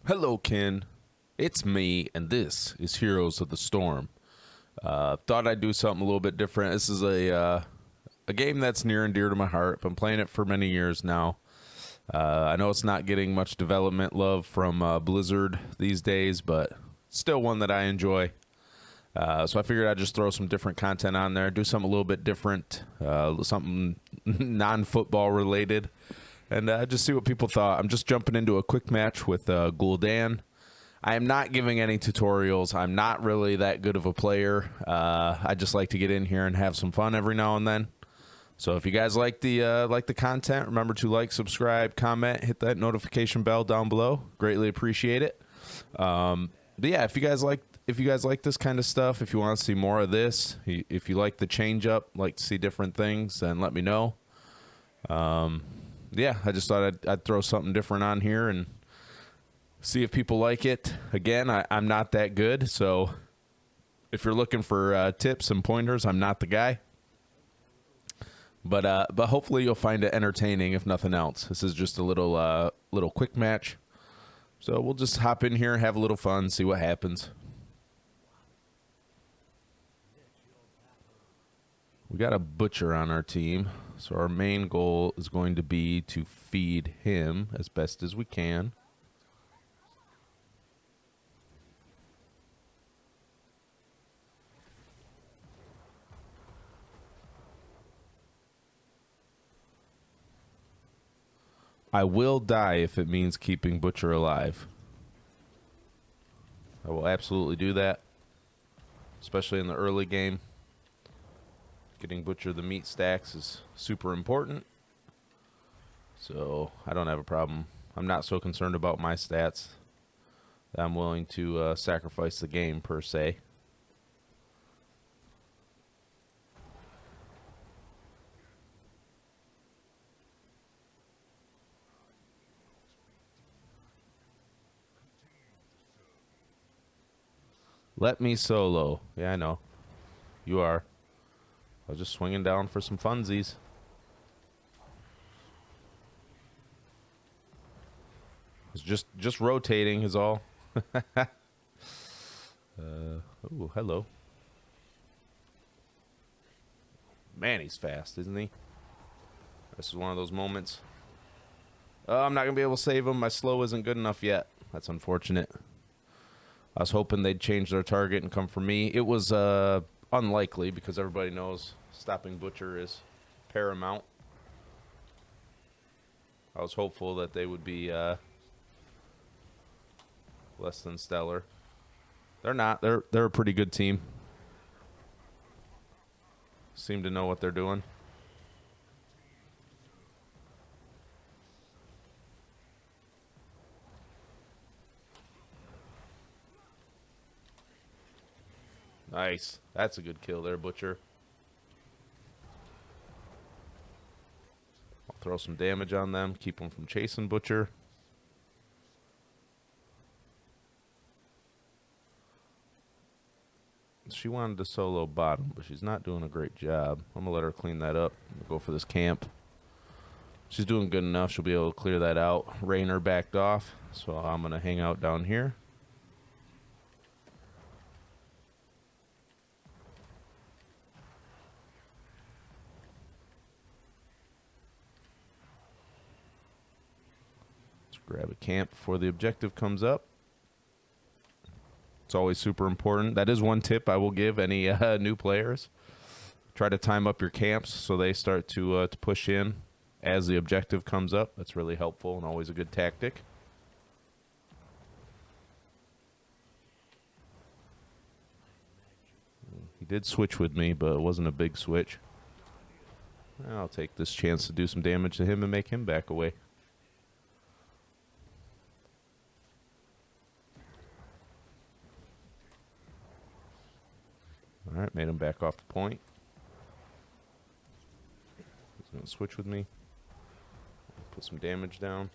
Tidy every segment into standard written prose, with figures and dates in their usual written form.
Hello, Ken. It's me, and this is Heroes of the Storm. Thought I'd do something a little bit different. This is a game that's near and dear to my heart. Been playing it for many years now. I know it's not getting much development love from Blizzard these days, but still one that I enjoy. So I figured I'd just throw some different content on there, do something a little bit different, something non-football related, and just see what people thought. I'm just jumping into a quick match with Gul'dan. I am not giving any tutorials. I'm not really that good of a player. I just like to get in here and have some fun every now and then. So if you guys like the content, remember to like, subscribe, comment, hit that notification bell down below. Greatly appreciate it. But yeah, if you guys like this kind of stuff, if you want to see more of this, if you like the change up, like to see different things, then let me know. Yeah, I just thought I'd throw something different on here and see if people like it. Again, I'm not that good, so if you're looking for tips and pointers, I'm not the guy. But hopefully you'll find it entertaining, if nothing else. This is just a little quick match. So we'll just hop in here, have a little fun, see what happens. We got a butcher on our team, so our main goal is going to be to feed him as best as we can. I will die if it means keeping Butcher alive. I will absolutely do that, especially in the early game. Getting Butcher the meat stacks is super important, so I don't have a problem. I'm not so concerned about my stats that I'm willing to sacrifice the game, per se. Let me solo. Yeah, I know. You are. I was just swinging down for some funsies. It's just rotating is all. Oh, hello. Man, he's fast, isn't he? This is one of those moments. I'm not going to be able to save him. My slow isn't good enough yet. That's unfortunate. I was hoping they'd change their target and come for me. It was unlikely because everybody knows stopping Butcher is paramount. I was hopeful that they would be less than stellar. They're not. They're a pretty good team. Seem to know what they're doing. Nice. That's a good kill there, Butcher. I'll throw some damage on them, keep them from chasing Butcher. She wanted to solo bottom, but she's not doing a great job. I'm going to let her clean that up. We'll go for this camp. She's doing good enough. She'll be able to clear that out. Rainer backed off, so I'm going to hang out down here. Let's grab a camp before the objective comes up. It's always super important. That is one tip I will give any new players. Try to time up your camps so they start to push in as the objective comes up. That's really helpful and always a good tactic. He did switch with me, but it wasn't a big switch. I'll take this chance to do some damage to him and make him back away. All right, made him back off the point. He's going to switch with me. Put some damage down.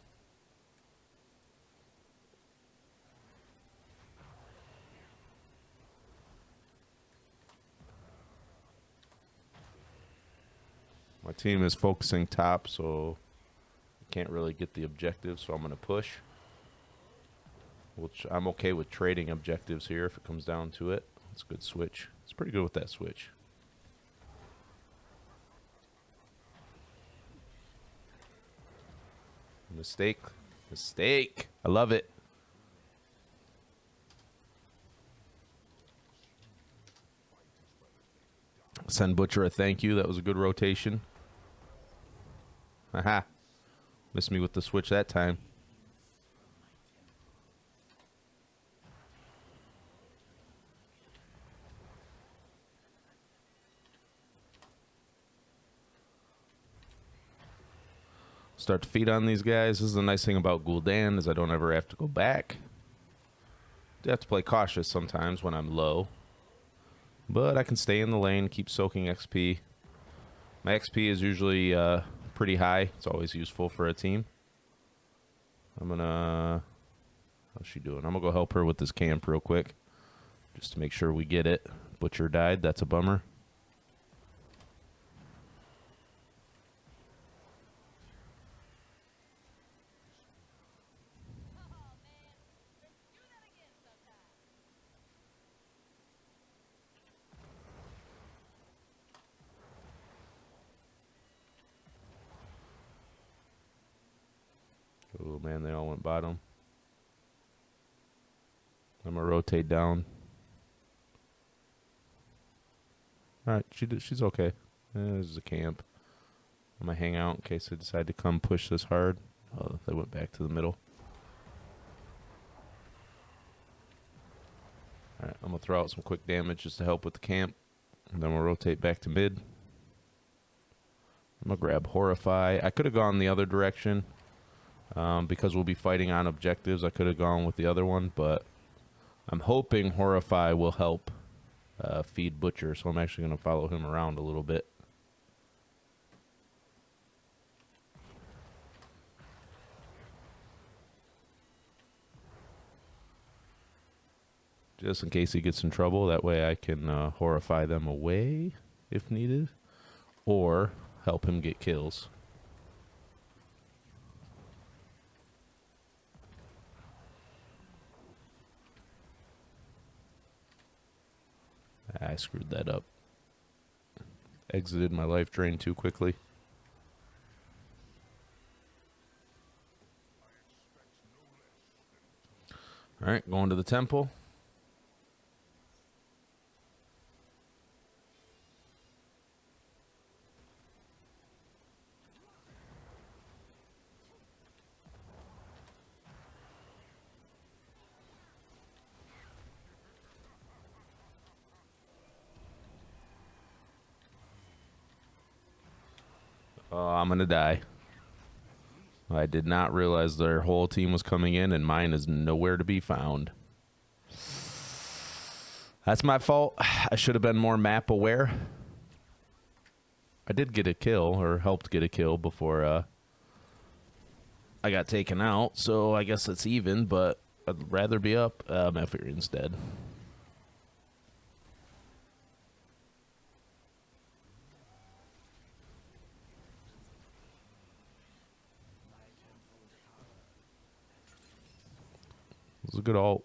My team is focusing top, so can't really get the objective, so I'm going to push. which I'm okay with trading objectives here if it comes down to it. It's a good switch. It's pretty good with that switch. Mistake. Mistake. I love it. Send Butcher a thank you. That was a good rotation. Aha. Missed me with the switch that time. Start to feed on these guys. This is the nice thing about Gul'dan is I don't ever have to go back. I have to play cautious sometimes when I'm low. But I can stay in the lane, keep soaking XP. My XP is usually pretty high. It's always useful for a team. I'm gonna... How's she doing? I'm gonna go help her with this camp real quick. Just to make sure we get it. Butcher died. That's a bummer. Oh man, they all went bottom. I'm gonna rotate down. All right, she's okay. This is a camp. I'm gonna hang out in case they decide to come push this hard. Oh, they went back to the middle. All right, I'm gonna throw out some quick damage just to help with the camp, and then we'll rotate back to mid. I'm gonna grab Horrify. I could have gone the other direction. Because we'll be fighting on objectives, I could have gone with the other one, but I'm hoping Horrify will help feed Butcher, so I'm actually going to follow him around a little bit. Just in case he gets in trouble, that way I can Horrify them away if needed, or help him get kills. I screwed that up. Exited my life drain too quickly. Alright, going to the temple. Oh, I'm gonna die. I did not realize their whole team was coming in, and mine is nowhere to be found. That's my fault. I should have been more map aware. I did get a kill, or helped get a kill before I got taken out, so I guess it's even, but I'd rather be up. Malfurion's dead. It was a good ult.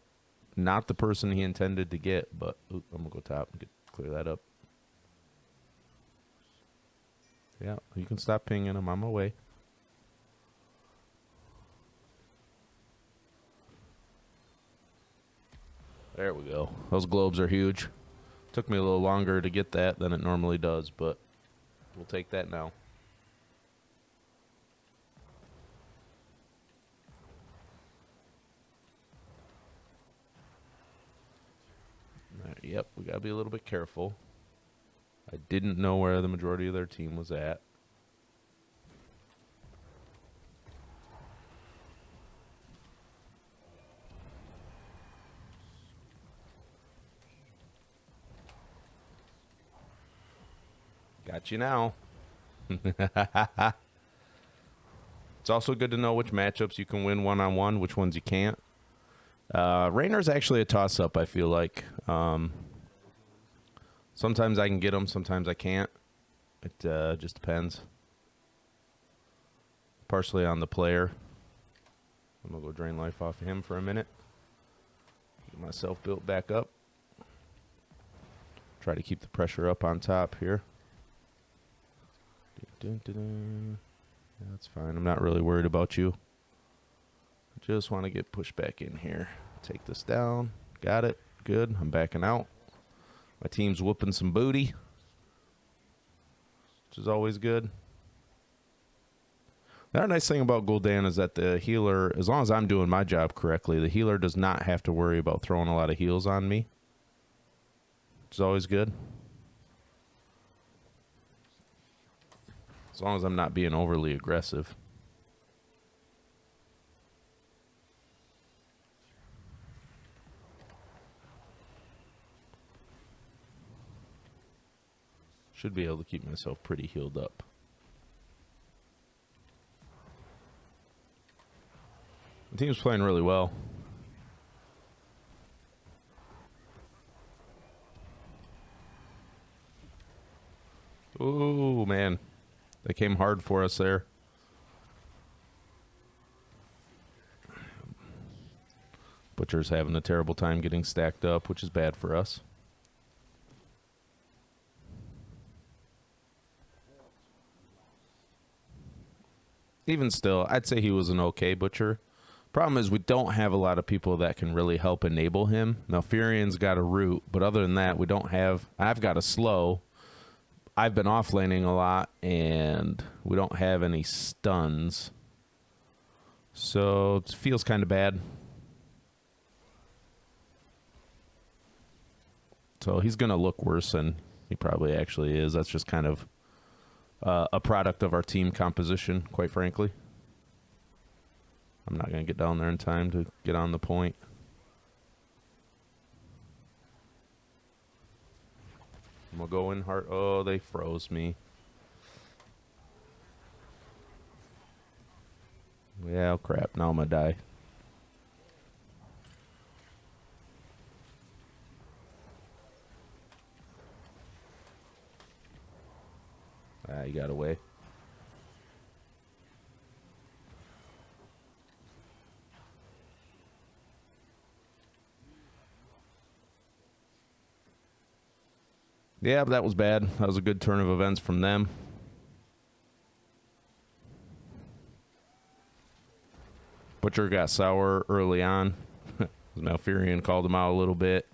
Not the person he intended to get, but I'm going to go top and clear that up. Yeah, you can stop pinging him. I'm away. There we go. Those globes are huge. Took me a little longer to get that than it normally does, but we'll take that now. Yep, we gotta be a little bit careful. I didn't know where the majority of their team was at. Got you now. It's also good to know which matchups you can win one-on-one, which ones you can't. Raynor's actually a toss-up, I feel like. Sometimes I can get him, sometimes I can't. It just depends. Partially on the player. I'm going to go drain life off of him for a minute. Get myself built back up. Try to keep the pressure up on top here. Dun, dun, dun. Yeah, that's fine. I'm not really worried about you. I just want to get pushed back in here. Take this down. Got it. Good. I'm backing out. My team's whooping some booty, which is always good. The other nice thing about Gul'dan is that the healer, as long as I'm doing my job correctly, the healer does not have to worry about throwing a lot of heals on me, which is always good. As long as I'm not being overly aggressive. Should be able to keep myself pretty healed up. The team's playing really well. Ooh, man. They came hard for us there. Butcher's having a terrible time getting stacked up, which is bad for us. Even still, I'd say he was an okay Butcher. Problem is we don't have a lot of people that can really help enable him. Now, Furion's got a root, but other than that, we don't have... I've got a slow. I've been offlaning a lot, and we don't have any stuns. So it feels kind of bad. So he's going to look worse than he probably actually is. That's just kind of a product of our team composition, quite frankly. I'm not going to get down there in time to get on the point. I'm going to go in hard. Oh, they froze me. Yeah, crap. Now I'm going to die. Ah, you got away. Yeah, but that was bad. That was a good turn of events from them. Butcher got sour early on. Malfurion called him out a little bit.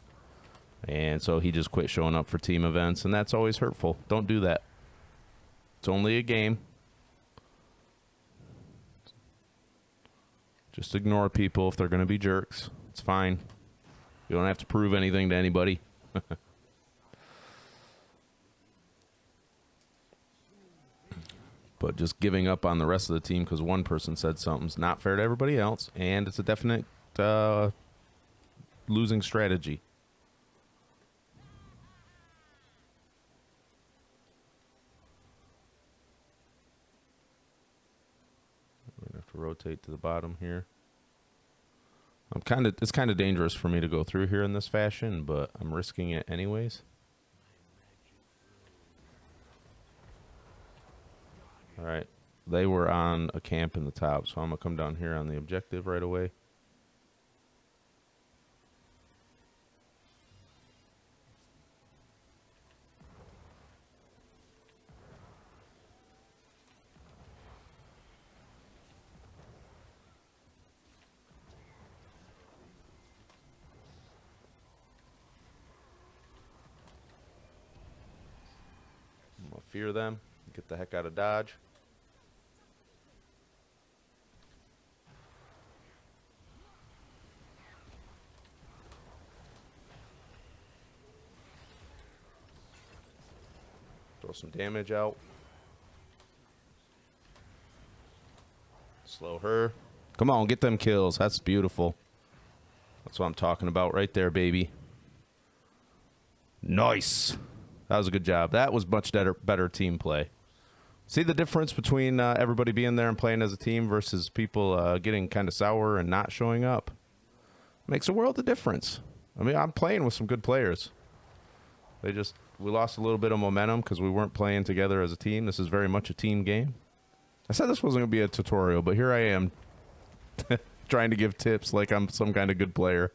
And so he just quit showing up for team events, and that's always hurtful. Don't do that. It's only a game. Just ignore people if they're going to be jerks. It's fine. You don't have to prove anything to anybody. But just giving up on the rest of the team because one person said something's not fair to everybody else, and it's a definite losing strategy. We're gonna have to rotate to the bottom here. It's kind of dangerous for me to go through here in this fashion, but I'm risking it anyways. All right, they were on a camp in the top, so I'm gonna come down here on the objective right away. I'm gonna fear them, get the heck out of dodge. Throw some damage out. Slow her. Come on, get them kills. That's beautiful. That's what I'm talking about right there, baby. Nice. That was a good job. That was much better team play. See the difference between everybody being there and playing as a team versus people getting kind of sour and not showing up? Makes a world of difference. I mean, I'm playing with some good players. We lost a little bit of momentum because we weren't playing together as a team. This is very much a team game. I said this wasn't going to be a tutorial, but here I am trying to give tips like I'm some kind of good player.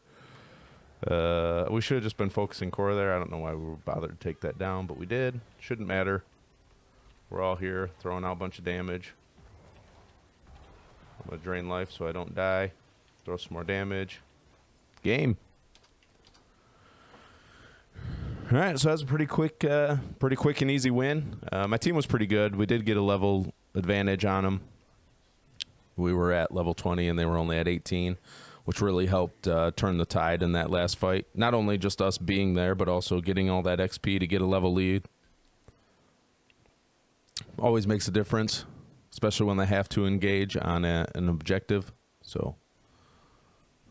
We should have just been focusing core there. I don't know why we were bothered to take that down, but we did. Shouldn't matter. We're all here throwing out a bunch of damage. I'm gonna drain life so I don't die. Throw some more damage. Game. All right, so that's a pretty quick and easy win. My team was pretty good. We did get a level advantage on them. We were at level 20 and they were only at 18, which really helped turn the tide in that last fight. Not only just us being there, but also getting all that XP to get a level lead. Always makes a difference, especially when they have to engage on an objective. So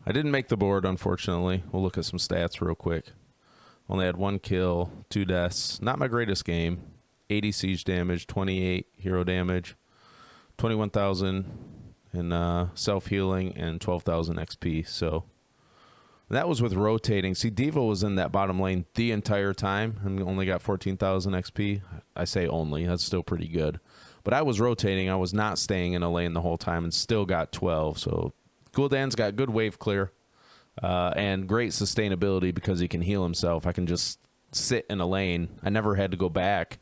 I didn't make the board, unfortunately. We'll look at some stats real quick. Only had 1 kill, 2 deaths. Not my greatest game. 80 siege damage, 28 hero damage, 21,000 in self-healing, and 12,000 XP. So that was with rotating. See, Diva was in that bottom lane the entire time and only got 14,000 XP. I say only. That's still pretty good. But I was rotating. I was not staying in a lane the whole time and still got 12. So Gul'dan's got good wave clear. And great sustainability because he can heal himself. I can just sit in a lane. I never had to go back.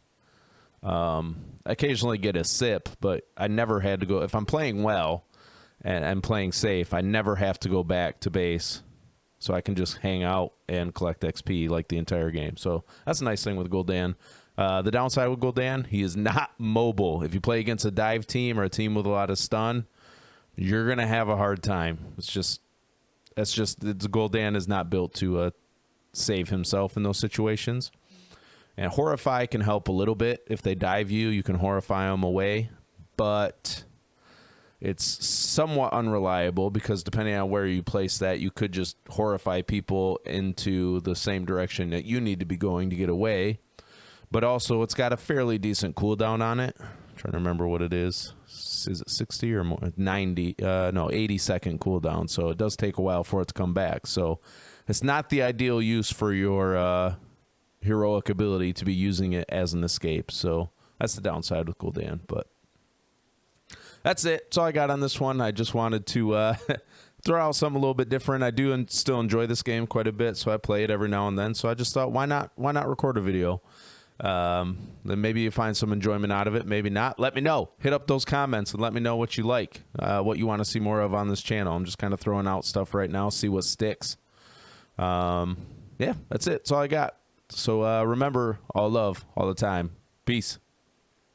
I occasionally get a sip, but I never had to go. If I'm playing well and I'm playing safe, I never have to go back to base. So I can just hang out and collect XP like the entire game. So that's a nice thing with Gul'dan. The downside with Gul'dan, he is not mobile. If you play against a dive team or a team with a lot of stun, you're going to have a hard time. Gul'dan is not built to save himself in those situations. And Horrify can help a little bit. If they dive you, you can Horrify them away. But it's somewhat unreliable because depending on where you place that, you could just Horrify people into the same direction that you need to be going to get away. But also, it's got a fairly decent cooldown on it. I'm trying to remember what it is. Is it 60 or more? 90? No, 80-second cooldown. So it does take a while for it to come back. So it's not the ideal use for your heroic ability to be using it as an escape. So that's the downside with Gul'dan. But that's it. That's all I got on this one. I just wanted to throw out something a little bit different. I do still enjoy this game quite a bit, so I play it every now and then. So I just thought, why not record a video? Then maybe you find some enjoyment out of it, maybe not. Let me know. Hit up those comments and let me know what you like, what you want to see more of on this channel. I'm just kind of throwing out stuff right now, see what sticks. Yeah, that's it. That's all I got. So remember, all love all the time. Peace.